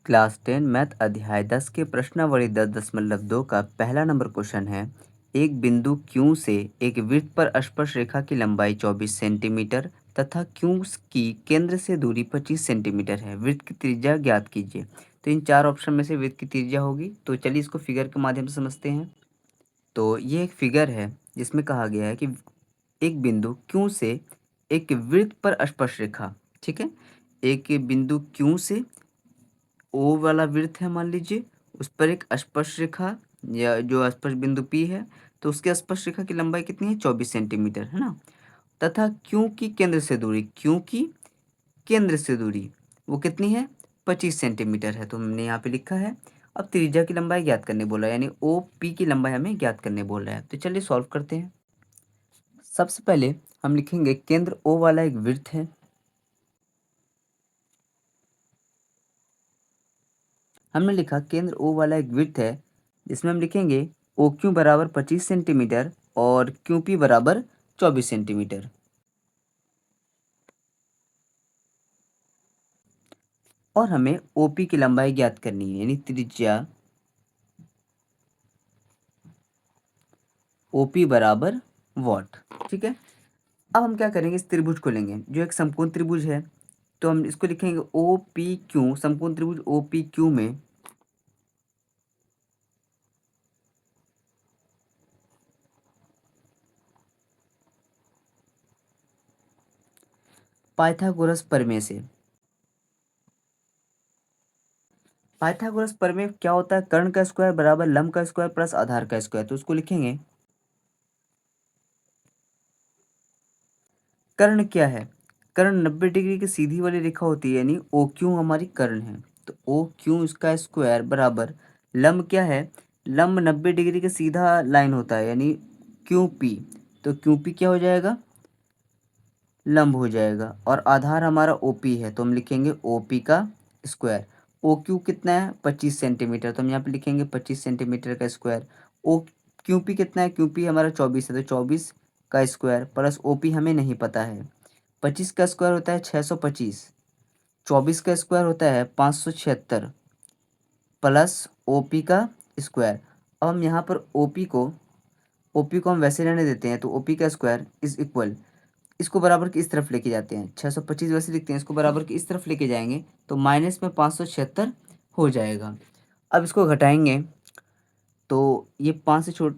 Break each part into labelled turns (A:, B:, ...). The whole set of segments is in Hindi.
A: क्लास 10 मैथ अध्याय 10 के प्रश्नावली 10.2 का पहला नंबर क्वेश्चन है। एक बिंदु Q से एक वृत्त पर स्पर्श रेखा की लंबाई 24 सेंटीमीटर तथा Q की केंद्र से दूरी 25 सेंटीमीटर है। वृत्त की त्रिज्या ज्ञात कीजिए। तो इन चार ऑप्शन में से वृत्त की त्रिज्या होगी। तो चलिए इसको फिगर के माध्यम से समझते हैं। तो ये एक फिगर है जिसमें कहा गया है कि एक बिंदु Q से एक वृत्त पर स्पर्श रेखा, ठीक है, एक बिंदु Q से ओ वाला वृत्त है मान लीजिए, उस पर एक स्पर्श रेखा या जो स्पर्श बिंदु P है, तो उसके स्पर्श रेखा की लंबाई कितनी है 24 सेंटीमीटर, है ना। तथा Q की केंद्र से दूरी, Q की केंद्र से दूरी वो कितनी है 25 सेंटीमीटर है। तो हमने यहाँ पे लिखा है। अब त्रिज्या की लंबाई ज्ञात करने बोला है, यानी ओ पी की लंबाई हमें ज्ञात करने बोल रहा है। तो चलिए सॉल्व करते हैं। सबसे पहले हम लिखेंगे केंद्र ओ वाला एक वृत्त है। हमने लिखा केंद्र ओ वाला एक वृत्त है जिसमें हम लिखेंगे ओ क्यू बराबर 25 सेंटीमीटर और क्यू पी बराबर 24 सेंटीमीटर। और हमें ओ पी की लंबाई ज्ञात करनी है, यानी त्रिज्या ओ पी बराबर वॉट। ठीक है। अब हम क्या करेंगे, इस त्रिभुज को लेंगे जो एक समकोण त्रिभुज है। तो हम इसको लिखेंगे ओ पी क्यू, समकोण त्रिभुज ओ पी क्यू में पाइथागोरस प्रमेय से। पाइथागोरस प्रमेय क्या होता है, कर्ण का स्क्वायर बराबर लंब का स्क्वायर प्लस आधार का स्क्वायर। तो उसको लिखेंगे कर्ण क्या है, कर्ण 90 डिग्री की सीधी वाली रेखा होती है, यानी ओ क्यू हमारी कर्ण है। तो ओ क्यू इसका स्क्वायर बराबर लंब क्या है, लंब 90 डिग्री का सीधा लाइन होता है, यानी क्यू पी। तो क्यू पी क्या हो जाएगा, लंब हो जाएगा। और आधार हमारा ओ पी है, तो हम लिखेंगे ओ पी का स्क्वायर। ओ क्यू कितना है 25 सेंटीमीटर, तो हम यहाँ पे लिखेंगे 25 सेंटीमीटर का स्क्वायर। ओ क्यू पी कितना है, क्यू पी हमारा 24 है, तो 24 का स्क्वायर प्लस ओ पी हमें नहीं पता है। 25 का स्क्वायर होता है 625, 24 का स्क्वायर होता है 576 प्लस ओ पी का स्क्वायर। अब हम यहाँ पर ओ पी को हम वैसे रहने देते हैं, तो ओ पी का स्क्वायर इज इक्वल, इसको बराबर की इस तरफ लेके जाते हैं, 625 वैसे लिखते हैं, इसको बराबर की इस तरफ लेके जाएंगे तो माइनस में 576 हो जाएगा। अब इसको घटाएंगे तो ये 5 से 6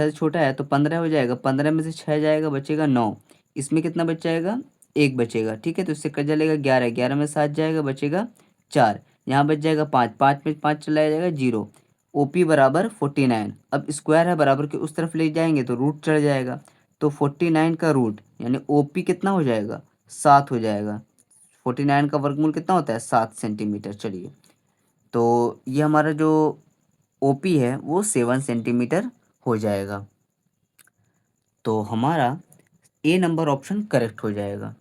A: से छोटा है, तो 15 हो जाएगा। 15 में से 6 जाएगा, बचेगा 9। इसमें कितना बच जाएगा, 1 बचेगा। ठीक है, तो इससे कट जाएगा 11, 11 में 7 जाएगा, बचेगा 4। यहाँ बच जाएगा 5, 5 में 5 चला जाएगा 0। ओ पी बराबर 49। अब स्क्वायर है, बराबर के उस तरफ ले जाएंगे तो रूट चढ़ जाएगा, तो 49 का रूट यानी ओ पी कितना हो जाएगा, 7 हो जाएगा। 49 का वर्गमूल कितना होता है, 7 सेंटीमीटर। चलिए, तो ये हमारा जो ओपी है वो 7 सेंटीमीटर हो जाएगा। तो हमारा ए नंबर ऑप्शन करेक्ट हो जाएगा।